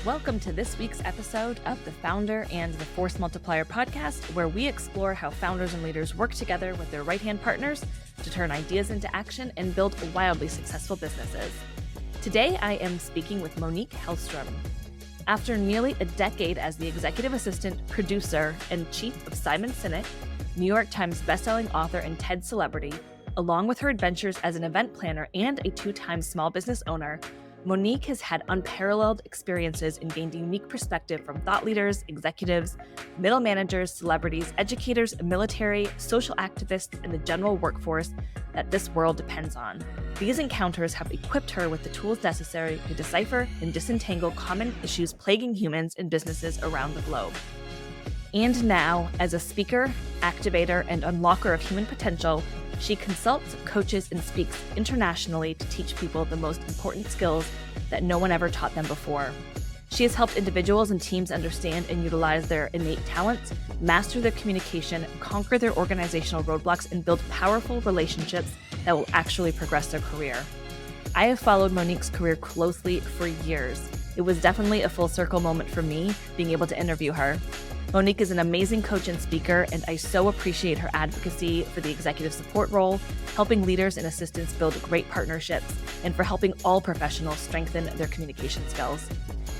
Welcome to this week's episode of the Founder and the Force Multiplier podcast, where we explore how founders and leaders work together with their right-hand partners to turn ideas into action and build wildly successful businesses. Today, I am speaking with Monique Helstrom. After nearly a decade as the executive assistant, producer, and chief of Simon Sinek, New York Times bestselling author and TED celebrity, along with her adventures as an event planner and a two-time small business owner, Monique has had unparalleled experiences and gained a unique perspective from thought leaders, executives, middle managers, celebrities, educators, military, social activists, and the general workforce that this world depends on. These encounters have equipped her with the tools necessary to decipher and disentangle common issues plaguing humans and businesses around the globe. And now, as a speaker, activator, and unlocker of human potential, she consults, coaches, and speaks internationally to teach people the most important skills that no one ever taught them before. She has helped individuals and teams understand and utilize their innate talents, master their communication, conquer their organizational roadblocks, and build powerful relationships that will actually progress their career. I have followed Monique's career closely for years. It was definitely a full circle moment for me being able to interview her. Monique is an amazing coach and speaker, and I so appreciate her advocacy for the executive support role, helping leaders and assistants build great partnerships, and for helping all professionals strengthen their communication skills.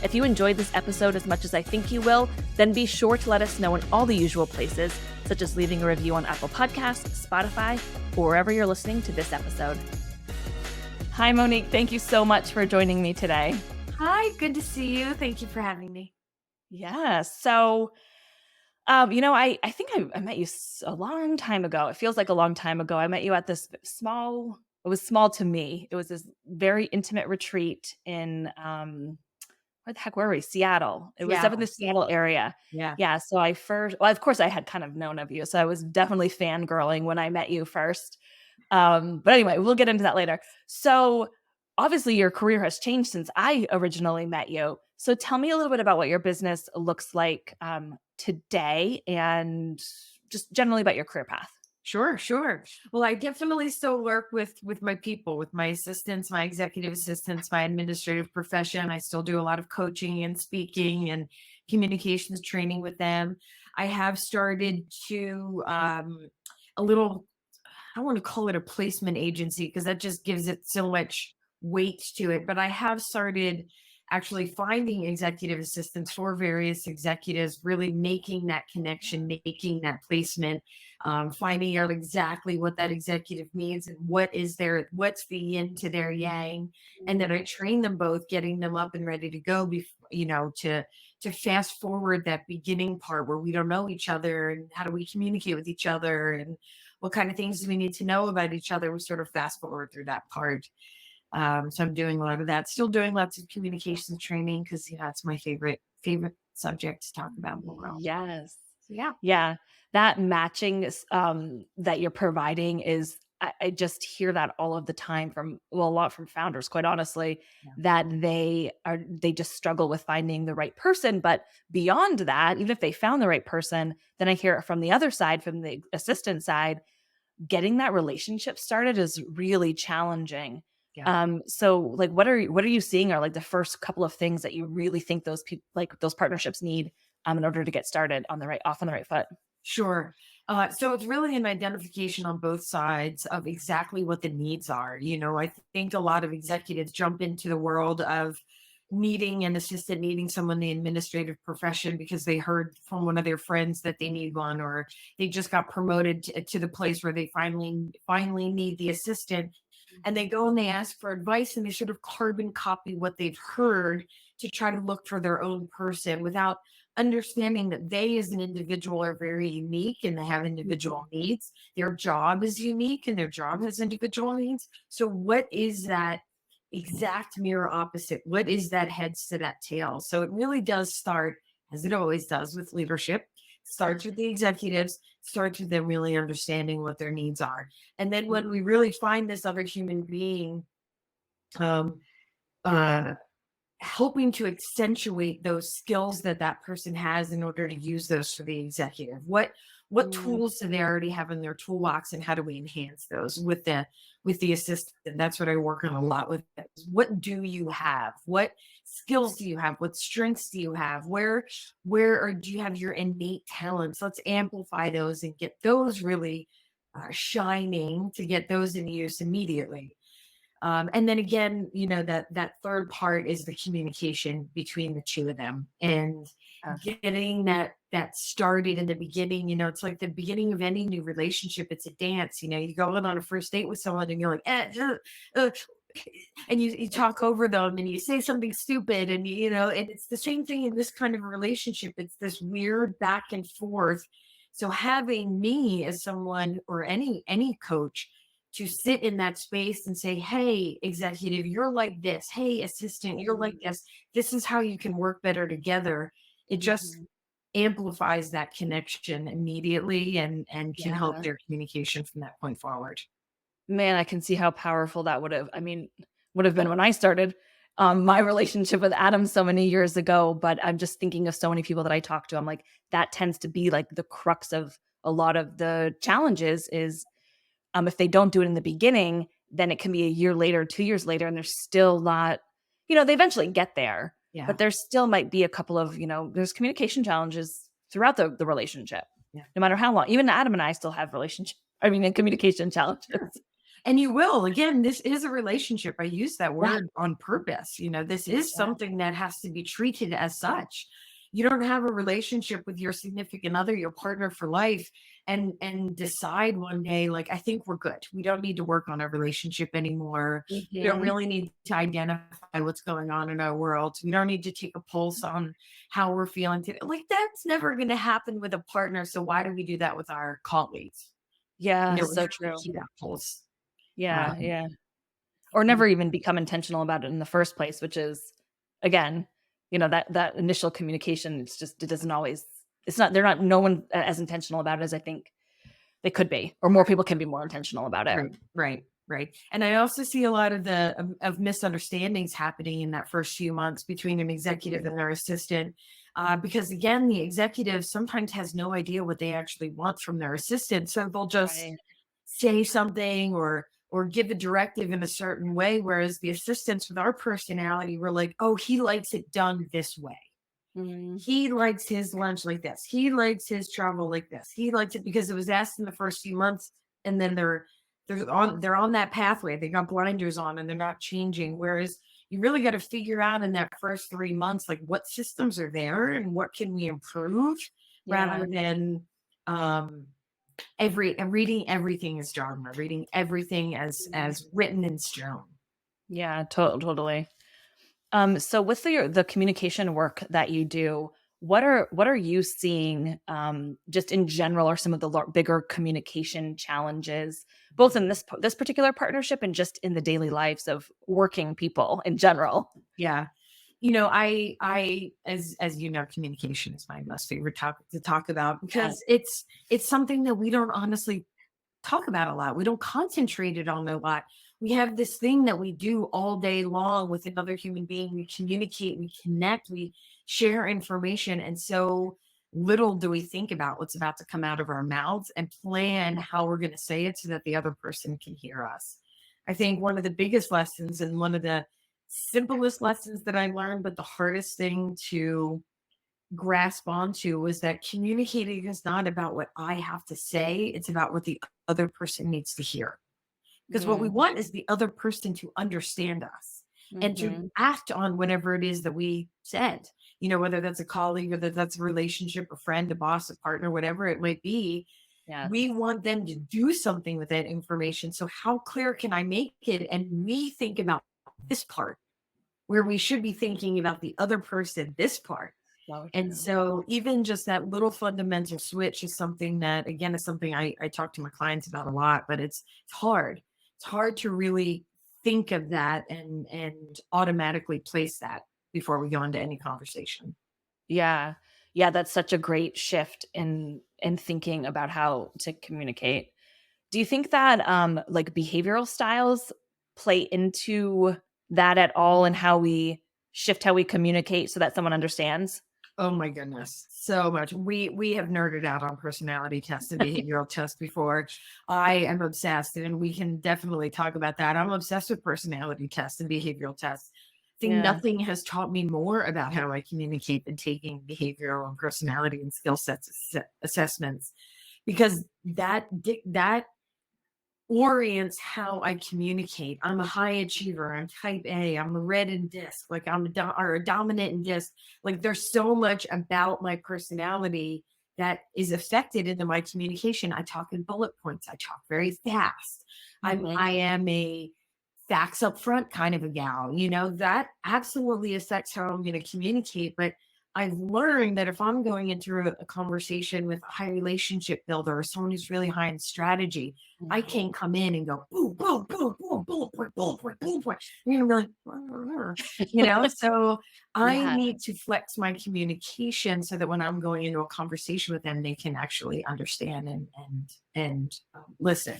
If you enjoyed this episode as much as I think you will, then be sure to let us know in all the usual places, such as leaving a review on Apple Podcasts, Spotify, or wherever you're listening to this episode. Hi, Monique. Thank you so much for joining me today. Hi, good to see you. Thank you for having me. Yeah, so I think I met you a long time ago. It feels like a long time ago. I met you at this it was small to me. It was this very intimate retreat in, where the heck were we? Seattle. It was up in the Seattle area. Yeah. Yeah. So of course I had kind of known of you. So I was definitely fangirling when I met you first. But anyway, we'll get into that later. So obviously your career has changed since I originally met you. So tell me a little bit about what your business looks like today and just generally about your career path. Sure. Well, I definitely still work with my people, with my assistants, my executive assistants, my administrative profession. I still do a lot of coaching and speaking and communications training with them. I have started to a little, I want to call it a placement agency because that just gives it so much weight to it. But I have started actually finding executive assistants for various executives, really making that connection, making that placement, finding out exactly what that executive needs and what's the yin to their yang. And then I train them both, getting them up and ready to go, to fast forward that beginning part where we don't know each other and how do we communicate with each other and what kind of things do we need to know about each other. We sort of fast forward through that part. So I'm doing a lot of that, still doing lots of communications training because it's my favorite subject to talk about in the world. Yes. Yeah. Yeah. That matching that you're providing is, I just hear that all of the time a lot from founders, quite honestly, Yeah. that they just struggle with finding the right person. But beyond that, even if they found the right person, then I hear it from the other side, from the assistant side, getting that relationship started is really challenging. Yeah. So like, what are you seeing are like the first couple of things that you really think those people, like those partnerships need, in order to get started on the right foot? Sure. So it's really an identification on both sides of exactly what the needs are. I think a lot of executives jump into the world of needing an assistant, needing someone in the administrative profession because they heard from one of their friends that they need one, or they just got promoted to the place where they finally need the assistant. And they go and they ask for advice and they sort of carbon copy what they've heard to try to look for their own person without understanding that they as an individual are very unique and they have individual needs. Their job is unique and their job has individual needs. So what is that exact mirror opposite? What is that heads to that tail? So it really does start, as it always does, with leadership. Starts with the executives, starts with them really understanding what their needs are. And then when we really find this other human being, um, uh, helping to accentuate those skills that person has in order to use those for the executive. What What tools do they already have in their toolbox, and how do we enhance those with the assistant? That's what I work on a lot with. What do you have? What skills do you have? What strengths do you have? Do you have your innate talents? Let's amplify those and get those really shining, to get those in use immediately. And then again, that third part is the communication between the two of them, and getting that started in the beginning. It's like the beginning of any new relationship. It's a dance. You go in on a first date with someone and you're like, and you talk over them and you say something stupid, and and it's the same thing in this kind of relationship. It's this weird back and forth. So having me as someone, or any coach, to sit in that space and say, hey, executive, you're like this. Hey, assistant, you're like this. This is how you can work better together. It just amplifies that connection immediately, and can help their communication from that point forward. Man, I can see how powerful that would have been when I started my relationship with Adam so many years ago. But I'm just thinking of so many people that I talk to. I'm like, that tends to be like the crux of a lot of the challenges is, if they don't do it in the beginning, then it can be a year later, 2 years later, and they're still not, they eventually get there, but there still might be a couple of, there's communication challenges throughout the relationship, no matter how long. Even Adam and I still have and communication challenges. And you will. Again, this is a relationship. I use that word on purpose. This is something that has to be treated as such. You don't have a relationship with your significant other, your partner for life, and decide one day, like, I think we're good. We don't need to work on our relationship anymore. We don't really need to identify what's going on in our world. We don't need to take a pulse on how we're feeling today. Like, that's never going to happen with a partner. So why do we do that with our colleagues? Yeah, so true. That pulse. Yeah. Or never even become intentional about it in the first place, which is, again, that initial communication, no one as intentional about it as I think they could be, or more people can be more intentional about it. Right. And I also see a lot of misunderstandings happening in that first few months between an executive and their assistant. Because again, the executive sometimes has no idea what they actually want from their assistant. So they'll just say something or give a directive in a certain way. Whereas the assistants with our personality, we're like, oh, he likes it done this way. He likes his lunch like this. He likes his travel like this. He likes it because it was asked in the first few months, and then they're on that pathway. They got blinders on and they're not changing. Whereas you really got to figure out in that first 3 months, like, what systems are there and what can we improve, rather than reading everything as dogma, reading everything as written in stone. Yeah, totally. So with the communication work that you do, what are you seeing just in general, or some of the bigger communication challenges, both in this particular partnership and just in the daily lives of working people in general? Yeah. I as communication is my most favorite topic to talk about, because it's something that we don't honestly talk about a lot. We don't concentrate it on a lot. We have this thing that we do all day long with another human being. We communicate, we connect, we share information. And so little do we think about what's about to come out of our mouths and plan how we're going to say it so that the other person can hear us. I think one of the biggest lessons, and one of the simplest lessons that I learned, but the hardest thing to grasp onto, was that communicating is not about what I have to say. It's about what the other person needs to hear. Because what we want is the other person to understand us and to act on whatever it is that we said, whether that's a colleague, or that's a relationship, a friend, a boss, a partner, whatever it might be. We want them to do something with that information. So how clear can I make it? And we think about this part, where we should be thinking about the other person, this part. And so even just that little fundamental switch is something that, again, is something I talk to my clients about a lot, but it's hard. It's hard to really think of that and automatically place that before we go into any conversation. Yeah. That's such a great shift in thinking about how to communicate. Do you think that like behavioral styles play into that at all, and how we shift how we communicate so that someone understands? Oh my goodness, so much. We have nerded out on personality tests and behavioral tests before. I am obsessed, and we can definitely talk about that. I'm obsessed with personality tests and behavioral tests. I think Yeah. nothing has taught me more about how I communicate than taking behavioral and personality and skill sets assessments, because that orients how I communicate. I'm a high achiever. I'm type A. I'm a red in disc. Like I'm or a dominant in disc. Like there's so much about my personality that is affected into my communication. I talk in bullet points. I talk very fast. Mhm. I am a facts up front kind of a gal. That absolutely affects how I'm going to communicate. But I've learned that if I'm going into a conversation with a high relationship builder or someone who's really high in strategy, I Mhm. can't come in and go boom, boom, boom, boom, bullet point, bullet point, bullet point. You're gonna be like, "Rrr, rrr." So I Yeah. need to flex my communication so that when I'm going into a conversation with them, they can actually understand and listen.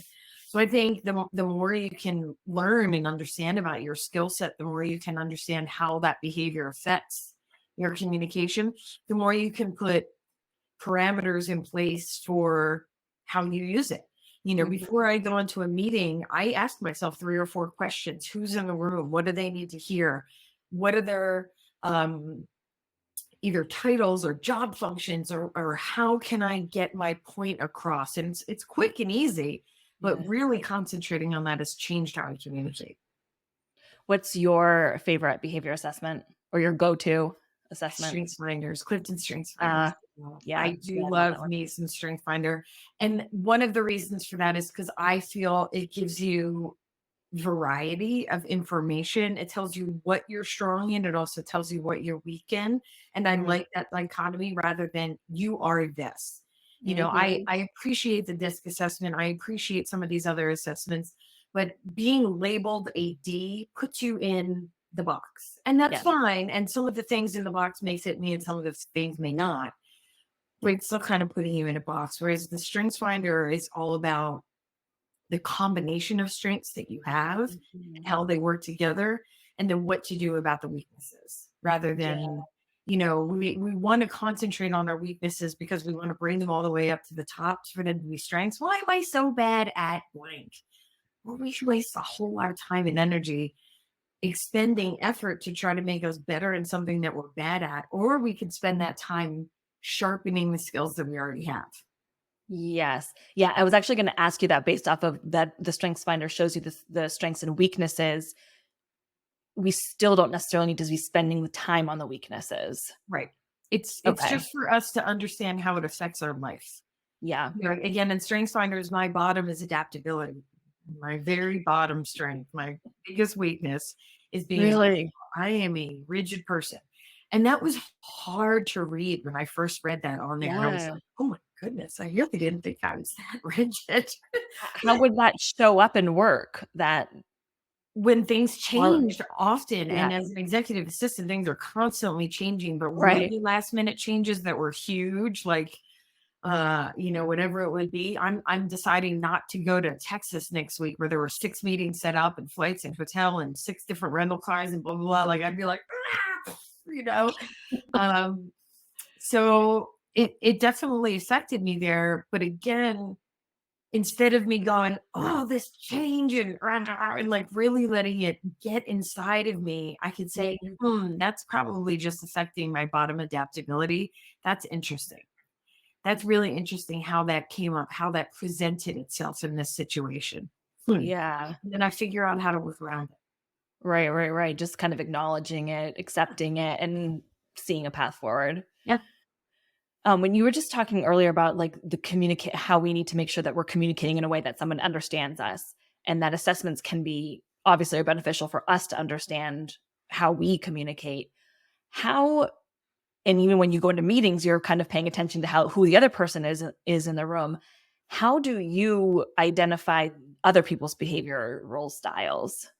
So I think the more you can learn and understand about your skill set, the more you can understand how that behavior affects your communication, the more you can put parameters in place for how you use it. Mhm. Before I go into a meeting, I ask myself 3 or 4 questions. Who's in the room? What do they need to hear? What are their um, either titles or job functions, or how can I get my point across? And it's quick and easy, but Yeah. really concentrating on that has changed how I communicate. What's your favorite behavior assessment or your go-to assessment? StrengthsFinders, Clifton StrengthsFinders. Uh, I yeah. do Yeah, I love love that one. me some StrengthsFinder. And one of the reasons for that is because I feel it gives you variety of information. It tells you what you're strong in. It also tells you what you're weak in. And I Mhm. like that dichotomy rather than you are this. I, Mhm. I appreciate the DISC assessment. I appreciate some of these other assessments, but being labeled a D puts you in the box. And that's Yeah. fine. And some of the things in the box may fit me and some of the things may not. But it's still kind of putting you in a box. Whereas the Strengths Finder is all about the combination of strengths that you have and Mhm. how they work together, and then what to do about the weaknesses rather Yeah. than, we want to concentrate on our weaknesses because we want to bring them all the way up to the top for them to be strengths. Why am I so bad at blank? Well, we should waste a whole lot of time and energy expending effort to try to make us better in something that we're bad at, or we could spend that time sharpening the skills that we already have. Yes. Yeah, I was actually gonna ask you that based off of that the Strengths Finder shows you the strengths and weaknesses. We still don't necessarily need to be spending the time on the weaknesses. Right. It's Okay. just for us to understand how it affects our life. Yeah. Again, in StrengthsFinders, my bottom is adaptability. My very bottom strength, my biggest weakness is being adaptable. Really? I am a rigid person. And that was hard to read when I first read that on there. I was Yeah. like, oh my goodness, I really didn't think I was that rigid. How would that show up in work? That When things or changed often, yeah, and as an executive assistant, things are constantly changing, but right. really last minute changes that were huge, like whatever it would be. I'm deciding not to go to Texas next week where there were 6 meetings set up and flights and hotel and 6 different rental cars and blah blah blah. Like I'd be like, "Ah," you know. Um, so it definitely affected me there. But again, instead of me going, oh, this change and like really letting it get inside of me, I could say, Mhm. that's probably just affecting my bottom adaptability. That's interesting. That's really interesting how that came up, how that presented itself in this situation. And Yeah. then I figure out how to work around it. Right, right, right. Just kind of acknowledging it, accepting it, and seeing a path forward. Yeah. When you were just talking earlier about like the communicate, how we need to make sure that we're communicating in a way that someone understands us, and that assessments can be obviously are beneficial for us to understand how we communicate. How and even when you go into meetings, you're kind of paying attention to how who the other person is in the room. How do you identify other people's behavioral styles?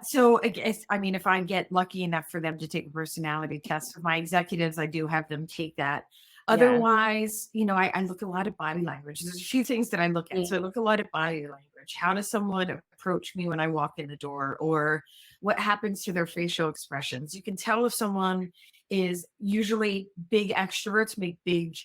So I guess, I mean, if I get lucky enough for them to take a personality test with my executives, I do have them take that. Yeah. Otherwise, I look a lot at body language. There's a few things that I look at. Mm. So I look a lot at body language. How does someone approach me when I walk in the door? Or what happens to their facial expressions. You can tell if someone is usually big extroverts make big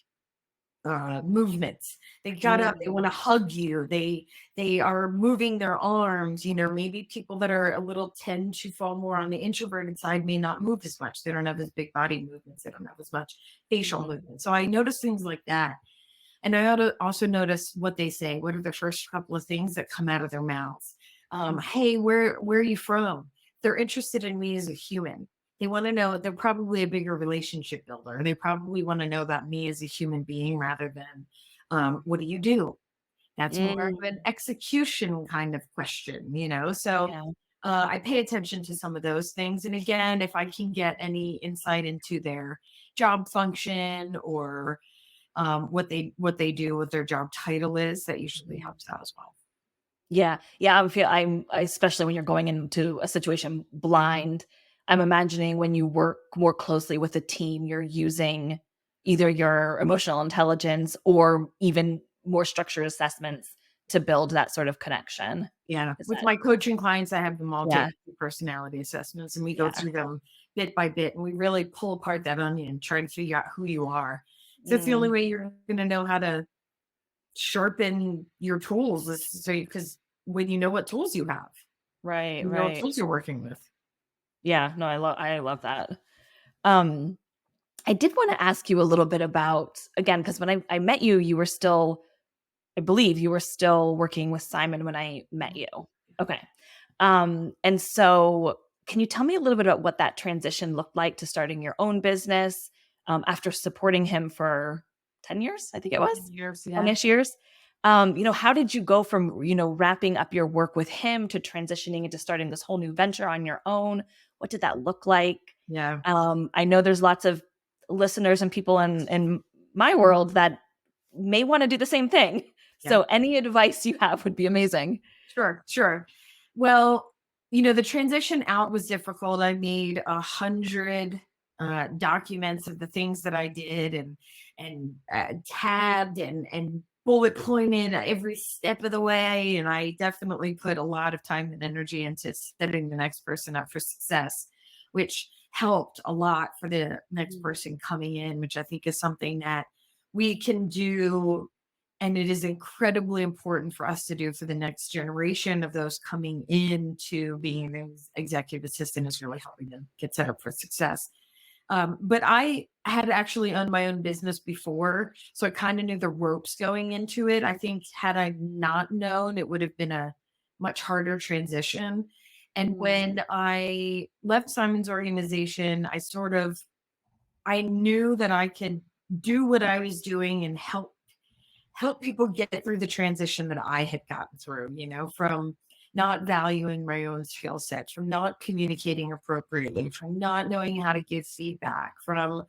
movements. They got up, they want to hug you. They are moving their arms. Maybe people that are a little tend to fall more on the introverted side may not move as much. They don't have as big body movements. They don't have as much facial movement. So I notice things like that. And I ought to also notice what they say. What are the first couple of things that come out of their mouths? Hey, where are you from? They're interested in me as a human. They want to know, they're probably a bigger relationship builder. They probably want to know about me as a human being rather than what do you do? That's more of an execution kind of question, So I pay attention to some of those things. And again, if I can get any insight into their job function or what they do, what their job title is, that usually helps out as well. Yeah. I'm especially when you're going into a situation blind, I'm imagining when you work more closely with a team, you're using either your emotional intelligence or even more structured assessments to build that sort of connection. Yeah. With my coaching clients, I have them all Yeah. take personality assessments, and we go through them bit by bit, and we really pull apart that onion and try to figure out who you are. So it's the only way you're going to know how to sharpen your tools, because when you know what tools you have, Right. you know what tools you're working with. Yeah. No, I love that. I did want to ask you a little bit about, again, because when I met you, you were still, I believe you were still working with Simon when I met you. Okay. And so can you tell me a little bit about what that transition looked like to starting your own business after supporting him for 10 years? I think it was 10 years, 10-ish years. How did you go from, wrapping up your work with him to transitioning into starting this whole new venture on your own? What did that look like? Yeah. I know there's lots of listeners and people in my world that may want to do the same thing. Yeah. So any advice you have would be amazing. Sure. Well, the transition out was difficult. I made 100 documents of the things that I did and tabbed and bullet pointed every step of the way. And I definitely put a lot of time and energy into setting the next person up for success, which helped a lot for the next person coming in, which I think is something that we can do. And it is incredibly important for us to do for the next generation of those coming into being an executive assistant, is really helping them get set up for success. But I had actually owned my own business before, so I kind of knew the ropes going into it. I think had I not known, it would have been a much harder transition. And when I left Simon's organization, I knew that I could do what I was doing and help people get through the transition that I had gotten through, from not valuing my own skill sets, from not communicating appropriately, from not knowing how to give feedback, from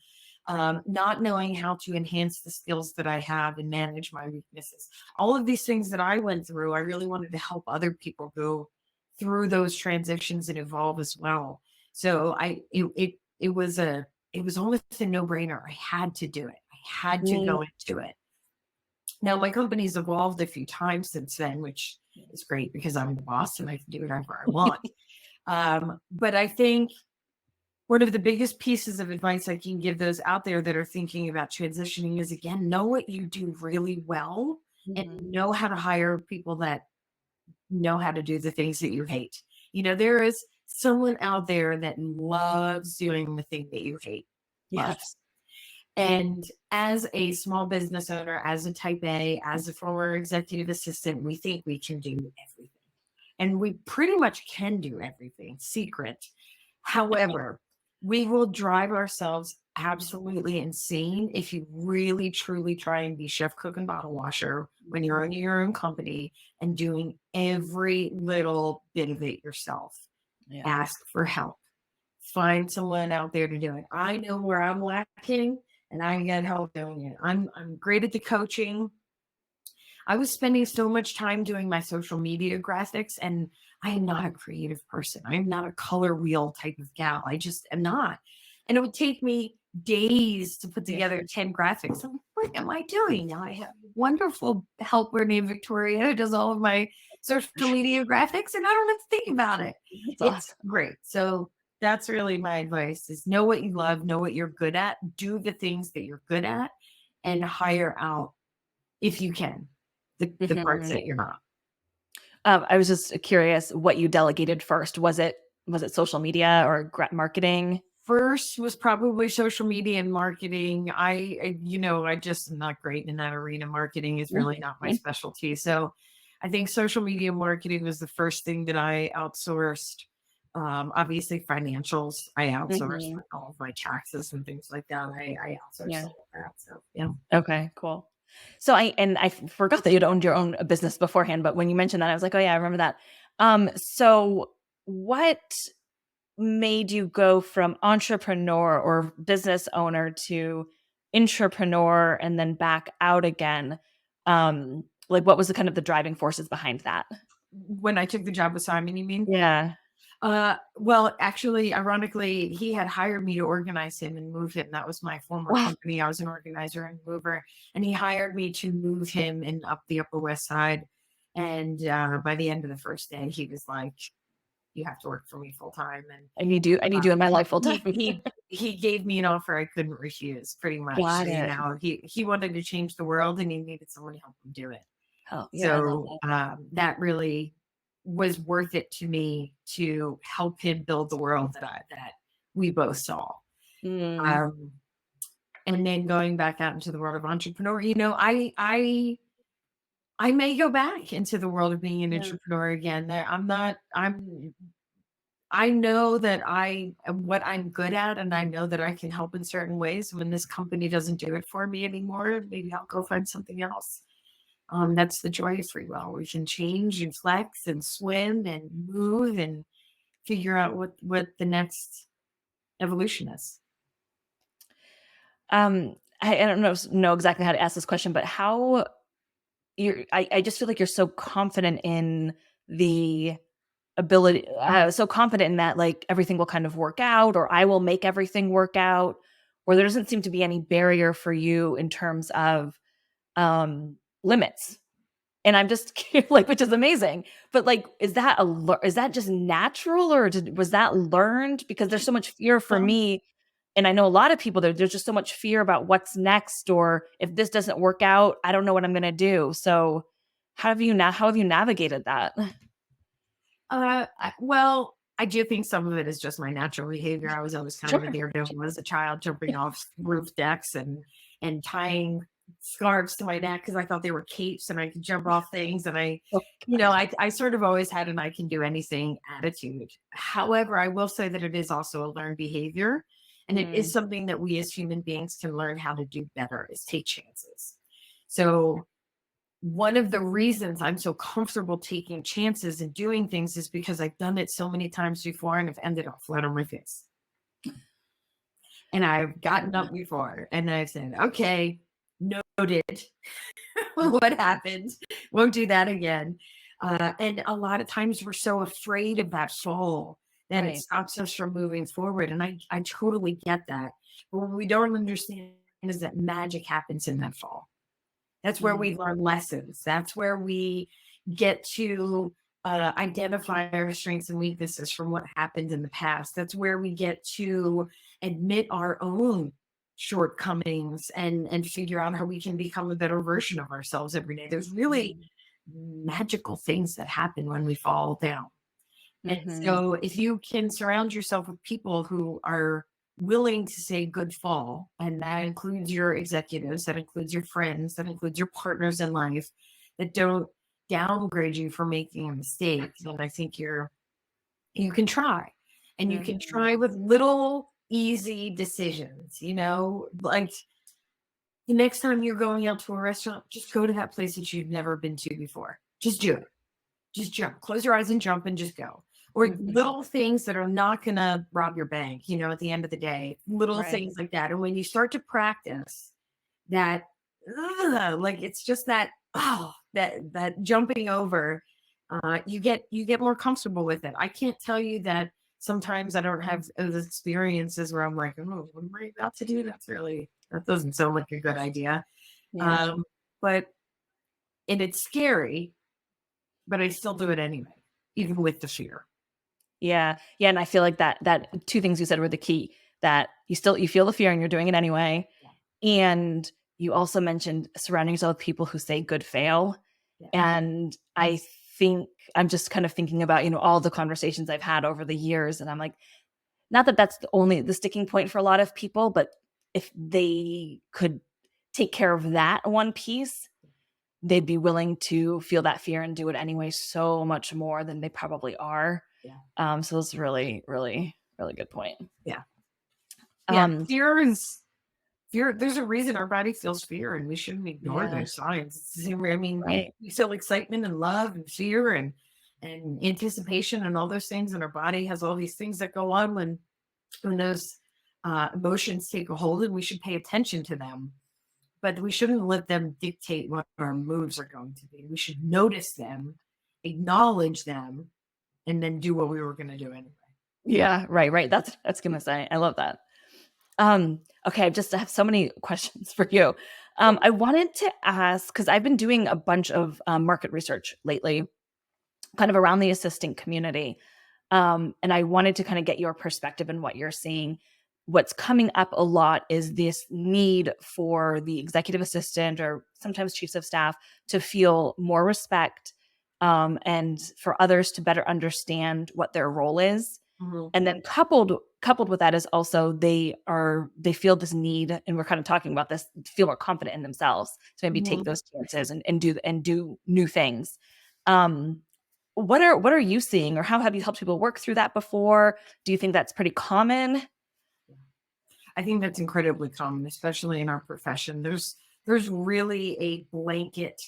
not knowing how to enhance the skills that I have and manage my weaknesses. All of these things that I went through, I really wanted to help other people go through those transitions and evolve as well. So it was almost a no-brainer. I had to do it. I had to go into it. Now, my company's evolved a few times since then, which is great because I'm the boss and I can do whatever I want. But I think one of the biggest pieces of advice I can give those out there that are thinking about transitioning is, again, know what you do really well and know how to hire people that know how to do the things that you hate. There is someone out there that loves doing the thing that you hate. Yes. And as a small business owner, as a type A, as a former executive assistant, we think we can do everything. And we pretty much can do everything. Secret. However, we will drive ourselves absolutely insane if you really, truly try and be chef, cook, and bottle washer when you're owning your own company and doing every little bit of it yourself. Yeah. Ask for help. Find someone out there to do it. I know where I'm lacking, and I get help doing it. I'm great at the coaching. I was spending so much time doing my social media graphics, and I am not a creative person. I'm not a color wheel type of gal. I just am not. And it would take me days to put together 10 graphics. I'm like, what am I doing? Now I have a wonderful helper named Victoria who does all of my social media graphics, and I don't have to think about it. That's It's awesome. great. So that's really my advice is know what you love, know what you're good at, do the things that you're good at, and hire out if you can the parts Mhm. that you're not. I was just curious what you delegated first. Was it social media or marketing? First was probably social media and marketing. I just am not great in that arena. Marketing is really not my Mhm. specialty. So I think social media marketing was the first thing that I outsourced. Obviously financials, I outsourced Mhm. like all of my taxes and things like that. I outsourced Yeah. all of that. So yeah. Okay, cool. So I forgot that you'd owned your own business beforehand, but when you mentioned that, I was like, oh yeah, I remember that. So what made you go from entrepreneur or business owner to intrapreneur and then back out again? Like what was the kind of the driving forces behind that? When I took the job with Simon, you mean? Yeah. Well, actually, ironically, he had hired me to organize him and move him. That was my former Wow. company. I was an organizer and mover, and he hired me to move him in up the Upper West Side. And by the end of the first day, he was like, "You have to work for me full time." And I need you in my life full he time. he he gave me an offer I couldn't refuse. Pretty much, Got it. he wanted to change the world, and he needed someone to help him do it. Oh, yeah, I love So, that really was worth it to me to help him build the world that we both saw. that. Mm, Um, and then going back out into the world of entrepreneur, I may go back into the world of being an yeah. entrepreneur again. I know that I am what I'm good at, and I know that I can help in certain ways. When this company doesn't do it for me anymore, maybe I'll go find something else. That's the joy of free will. We can change and flex and swim and move and figure out what the next evolution is. I don't know exactly how to ask this question, but how I just feel like you're so confident in the ability, so confident in that like everything will kind of work out, or I will make everything work out, or there doesn't seem to be any barrier for you in terms of limits. And I'm just like, which is amazing. But like, is that just natural, or was that learned? Because there's so much fear for Um, me, and I know a lot of people there's just so much fear about what's next, or if this doesn't work out, I don't know what I'm gonna do. So, how have you navigated that? well, I do think some of it is just my natural behavior. I was always kind of a Sure. daredevil as a child, jumping off roof decks and tying scarves to my neck because I thought they were capes and I could jump off things. And Oh, I sort of always had an I can do anything attitude. However, I will say that it is also a learned behavior. And it is mm, something that we as human beings can learn how to do better is take chances. So one of the reasons I'm so comfortable taking chances and doing things is because I've done it so many times before and have ended up flat on my face. And I've gotten up before and I've said, okay, noted. What happened? Won't do that again. And a lot of times we're so afraid of that fall that it right. stops us from moving forward. And I totally get that. But what we don't understand is that magic happens in that fall. That's where Mm, we learn lessons. That's where we get to identify our strengths and weaknesses from what happened in the past. That's where we get to admit our own shortcomings and figure out how we can become a better version of ourselves every day. There's really mm, magical things that happen when we fall down. And mhm, so if you can surround yourself with people who are willing to say good fall, and that includes your executives, that includes your friends, that includes your partners in life, that don't downgrade you for making a mistake, then I think you can try. And you can mhm, try with little easy decisions, like the next time you're going out to a restaurant, just go to that place that you've never been to before. Just do it. Just jump, close your eyes and jump and just go. Or mhm, little things that are not going to rob your bank, at the end of the day, little right. things like that. And when you start to practice that, like it's just that, that jumping over, you get more comfortable with it. I can't tell you that sometimes I don't have those experiences where I'm like, oh, what am I about to do? That doesn't sound like a good idea. Yeah. Um, but, and it's scary, but I still do it anyway, even with the fear. Yeah. Yeah. And I feel like that two things you said were the key, that you feel the fear and you're doing it anyway. Yeah. And you also mentioned surrounding yourself with people who say good fail. Yeah. And I think I'm just kind of thinking about, all the conversations I've had over the years. And I'm like, not that that's the sticking point for a lot of people, but if they could take care of that one piece, they'd be willing to feel that fear and do it anyway so much more than they probably are. Yeah. So it's really, really, really good point. Yeah. Fear. There's a reason our body feels fear, and we shouldn't ignore those signs. It's the same way. I mean, Right. we feel excitement and love and fear and anticipation and all those things, and our body has all these things that go on when those emotions take a hold, and we should pay attention to them. But we shouldn't let them dictate what our moves are going to be. We should notice them, acknowledge them, and then do what we were going to do anyway. Yeah, right. That's gonna say. I love that. Okay, I have so many questions for you. I wanted to ask, because I've been doing a bunch of market research lately, kind of around the assistant community. And I wanted to kind of get your perspective and what you're seeing. What's coming up a lot is this need for the executive assistant or sometimes chiefs of staff to feel more respect, and for others to better understand what their role is. Mm-hmm. And then coupled with that is also they feel this need, and we're kind of talking about this, feel more confident in themselves to maybe take those chances and do new things. What are you seeing, or how have you helped people work through that before? Do you think that's pretty common? I think that's incredibly common, especially in our profession. There's really a blanket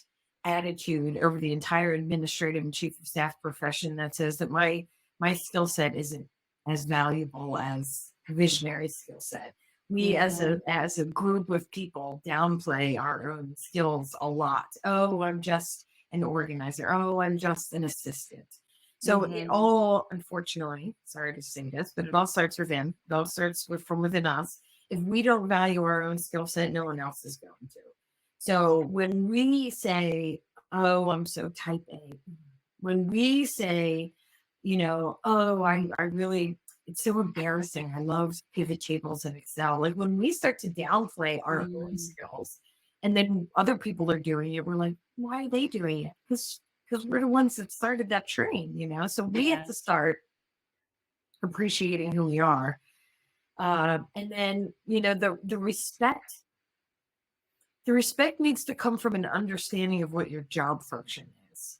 attitude over the entire administrative and chief of staff profession that says that my skill set isn't as valuable as visionary skill set. We as a group of people downplay our own skills a lot. Oh, I'm just an organizer. Oh, I'm just an assistant. So it all, unfortunately, sorry to say this, but it all starts within. It all starts from within us. If we don't value our own skill set, no one else is going to. So when we say, oh, I'm so type A, when we say, oh, I really, it's so embarrassing. I love pivot tables and Excel. Like when we start to downplay our own skills, and then other people are doing it, we're like, why are they doing it? Because we're the ones that started that train, So we have to start appreciating who we are. And then, the respect needs to come from an understanding of what your job function is.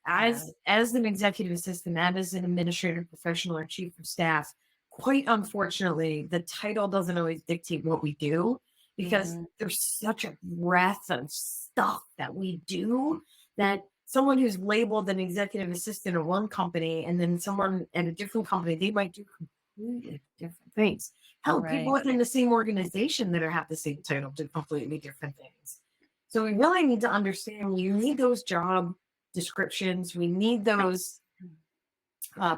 As an executive assistant, as an administrative professional or chief of staff, quite unfortunately, the title doesn't always dictate what we do, because there's such a breadth of stuff that we do that someone who's labeled an executive assistant at one company and then someone at a different company, they might do completely different things. People within the same organization that have the same title do completely different things. So we really need to understand, you need those job descriptions. We need those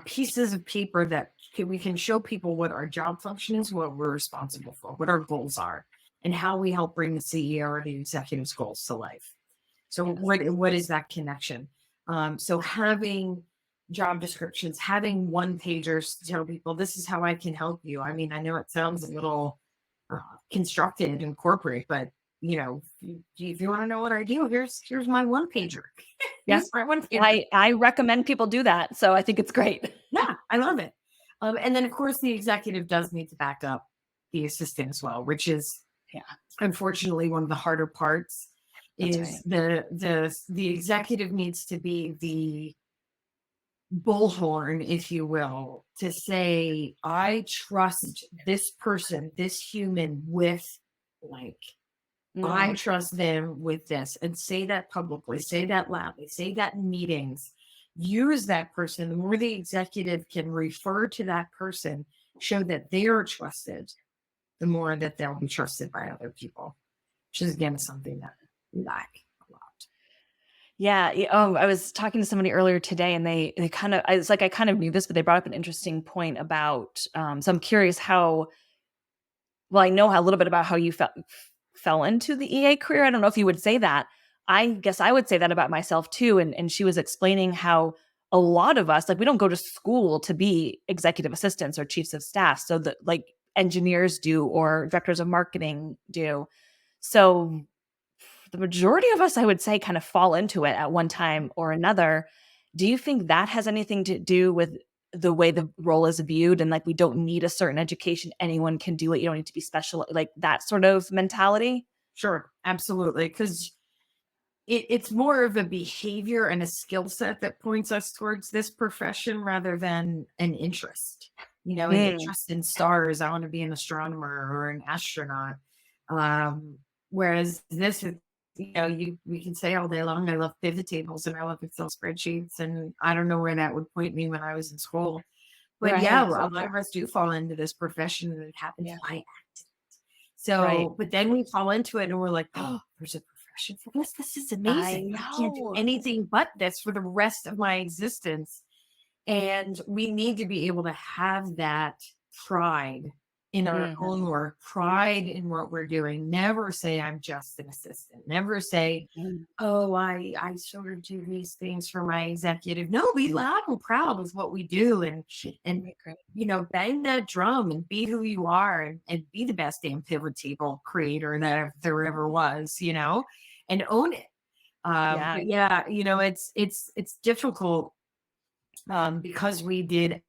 pieces of paper that we can show people what our job function is, what we're responsible for, what our goals are, and how we help bring the CEO or the executive's goals to life. So what is that connection? So having job descriptions, having one pagers to tell people, this is how I can help you. I mean, I know it sounds a little constructed and corporate, but if you want to know what I do, here's my one pager. Yes, I recommend people do that. So I think it's great. Yeah, I love it. And then of course the executive does need to back up the assistant as well, which is unfortunately one of the harder parts. Is the executive needs to be the bullhorn, if you will, to say, I trust this person, this human with blank. I trust them with this, and say that publicly, say that loudly, say that in meetings, use that person. The more the executive can refer to that person, show that they are trusted, the more that they'll be trusted by other people, which is again something that we lack a lot. Yeah. Oh, I was talking to somebody earlier today, and they kind of, I was like, I kind of knew this, but they brought up an interesting point about, so I'm curious I know a little bit about how you fell into the EA career. I don't know if you would say that, I guess I would say that about myself too. And she was explaining how a lot of us, like, we don't go to school to be executive assistants or chiefs of staff. So that, like, engineers do, or directors of marketing do. So the majority of us, I would say, kind of fall into it at one time or another. Do you think that has anything to do with the way the role is viewed, and like, we don't need a certain education, anyone can do it, you don't need to be special, like that sort of mentality? Sure, absolutely. Because it's more of a behavior and a skill set that points us towards this profession rather than an interest. An Mm, interest in stars. I want to be an astronomer or an astronaut. Um, Whereas this is, we can say all day long, I love pivot tables and I love Excel spreadsheets, and I don't know where that would point me when I was in school. But yeah, right. a lot of us do fall into this profession, and it happens Yeah. by accident. Right. So, but then we fall into it and we're like, oh, there's a profession for this. This is I amazing. I can't do know. anything but this for the rest of my existence. And we need to be able to have that pride in our Mhm, own work, pride in what we're doing. Never say, I'm just an assistant. Never say, mhm. oh, I sort of do these things for my executive. No, be loud and proud with what we do, and Right, great. bang that drum and be who you are, and be the best damn pivot table creator that there ever was, and own it. Yeah. But yeah, it's difficult, because we did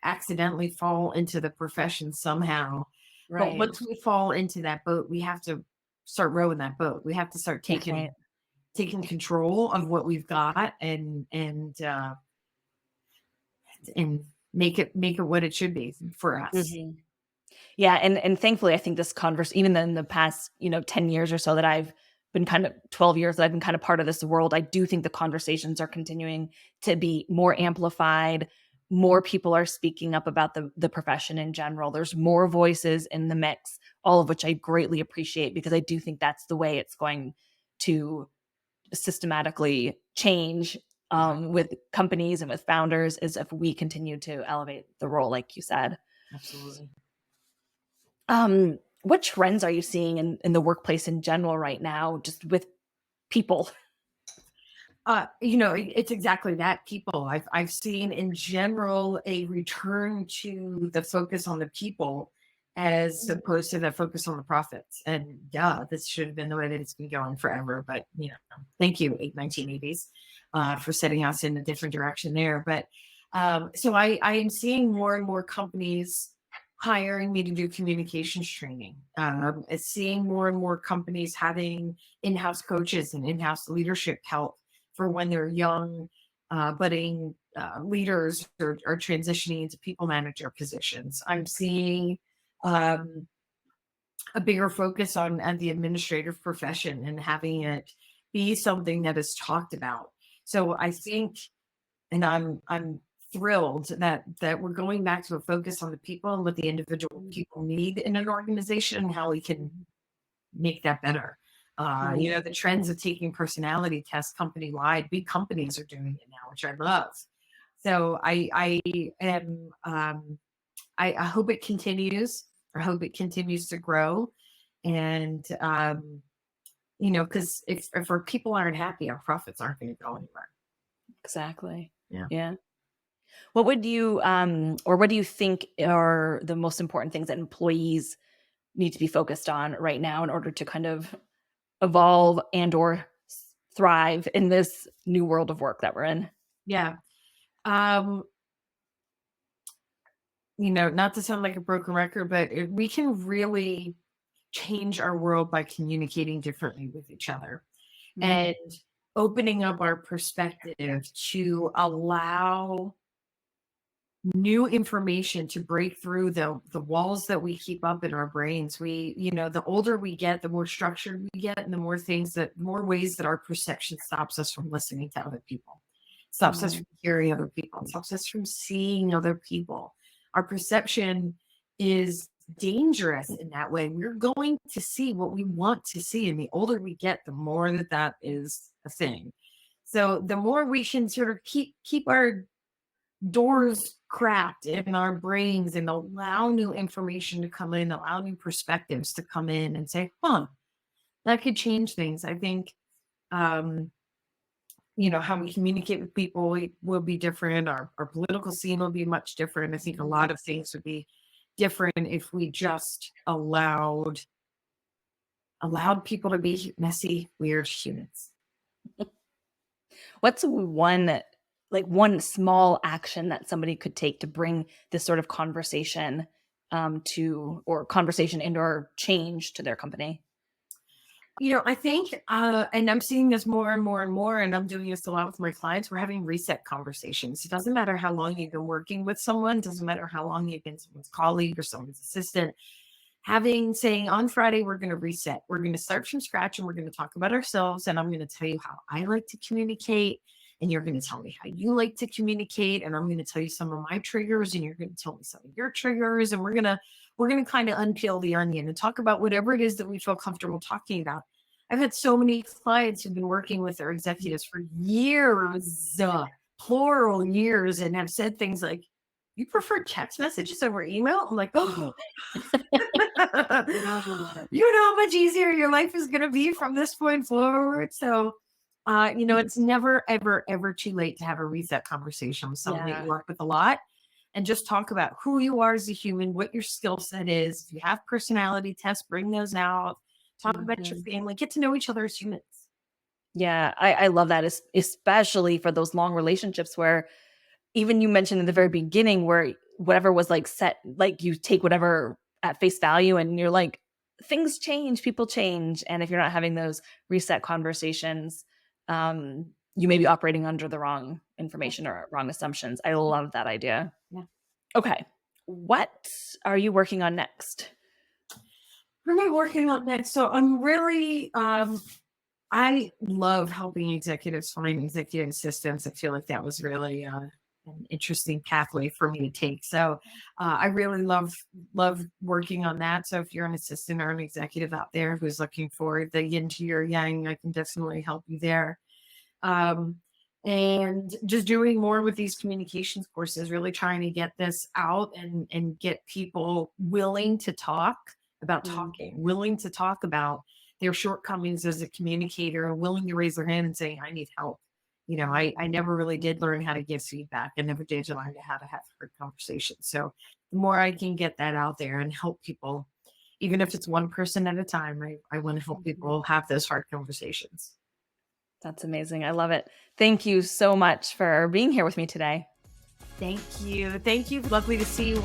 accidentally fall into the profession somehow. But Right. once we fall into that boat, we have to start rowing that boat. We have to start Right. taking control of what we've got, and make it what it should be for us. Mhm. Yeah, and thankfully, I think this even in the past, 10 years or so that I've been 12 years that I've been kind of part of this world, I do think the conversations are continuing to be more amplified. More people are speaking up about the profession in general. There's more voices in the mix, all of which I greatly appreciate, because I do think that's the way it's going to systematically change, with companies and with founders, is if we continue to elevate the role, like you said. Absolutely. What trends are you seeing in the workplace in general right now, just with people? It's exactly that. People, I've seen in general a return to the focus on the people as opposed to the focus on the profits. And yeah, this should have been the way that it's been going forever. But thank you, 1980s, for setting us in a different direction there. But so I am seeing more and more companies hiring me to do communications training. Seeing more and more companies having in-house coaches and in-house leadership help for when they're young, budding leaders, or transitioning into people manager positions. I'm seeing um, a bigger focus on the administrative profession and having it be something that is talked about. So I think, and I'm thrilled that we're going back to a focus on the people and what the individual people need in an organization and how we can make that better. Mhm. The trends of taking personality tests company wide, big companies are doing it now, which I love. So I hope it continues. I hope it continues to grow. And, because if our people aren't happy, our profits aren't going to go anywhere. Exactly. Yeah. Yeah. What would you, or what do you think are the most important things that employees need to be focused on right now in order to kind of evolve and or thrive in this new world of work that we're in? Yeah. Um, not to sound like a broken record, but we can really change our world by communicating differently with each other, Mhm. and opening up our perspective to allow new information to break through the walls that we keep up in our brains. The older we get, the more structured we get, and the more ways that our perception stops us from listening to other people, stops us Right. from hearing other people, stops us from seeing other people. Our perception is dangerous in that way. We're going to see what we want to see, and the older we get, the more that is a thing. So the more we can sort of keep our doors cracked in our brains and allow new information to come in, allow new perspectives to come in and say, huh, that could change things. I think Um, how we communicate with people will be different. Our political scene will be much different. I think a lot of things would be different if we just allowed people to be messy, weird humans. What's one small action that somebody could take to bring this sort of conversation conversation and or change to their company? I think, and I'm seeing this more and more and more, and I'm doing this a lot with my clients. We're having reset conversations. It doesn't matter how long you've been working with someone, doesn't matter how long you've been someone's colleague or someone's assistant. Saying on Friday, we're going to reset. We're going to start from scratch and we're going to talk about ourselves. And I'm going to tell you how I like to communicate. And you're going to tell me how you like to communicate. And I'm going to tell you some of my triggers and you're going to tell me some of your triggers. And we're going to kind of unpeel the onion and talk about whatever it is that we feel comfortable talking about. I've had so many clients who've been working with their executives for years, plural years, and have said things like, "You prefer text messages over email?" I'm like, "Oh, you know how much easier your life is going to be from this point forward." So, it's never, ever, ever too late to have a reset conversation with someone that you work with a lot and just talk about who you are as a human, what your skill set is. If you have personality tests, bring those out. Talk about your family, get to know each other as humans. Yeah, I love that, especially for those long relationships where even you mentioned in the very beginning where whatever was like set, like you take whatever at face value and you're like, things change, people change. And if you're not having those reset conversations, you may be operating under the wrong information or wrong assumptions. I love that idea. Yeah. Okay. What are you working on next? What am I working on next? So I'm really, I love helping executives find executive assistants. I feel like that was really an interesting pathway for me to take. So I really love working on that. So if you're an assistant or an executive out there who's looking for the yin to your yang, I can definitely help you there. And just doing more with these communications courses, really trying to get this out and get people willing to talk about talking, willing to talk about their shortcomings as a communicator, and willing to raise their hand and say, "I need help." I never really did learn how to give feedback. I never did learn how to have hard conversations. So the more I can get that out there and help people, even if it's one person at a time, I want to help people have those hard conversations. That's amazing. I love it. Thank you so much for being here with me today. Thank you. Thank you. Lovely to see you.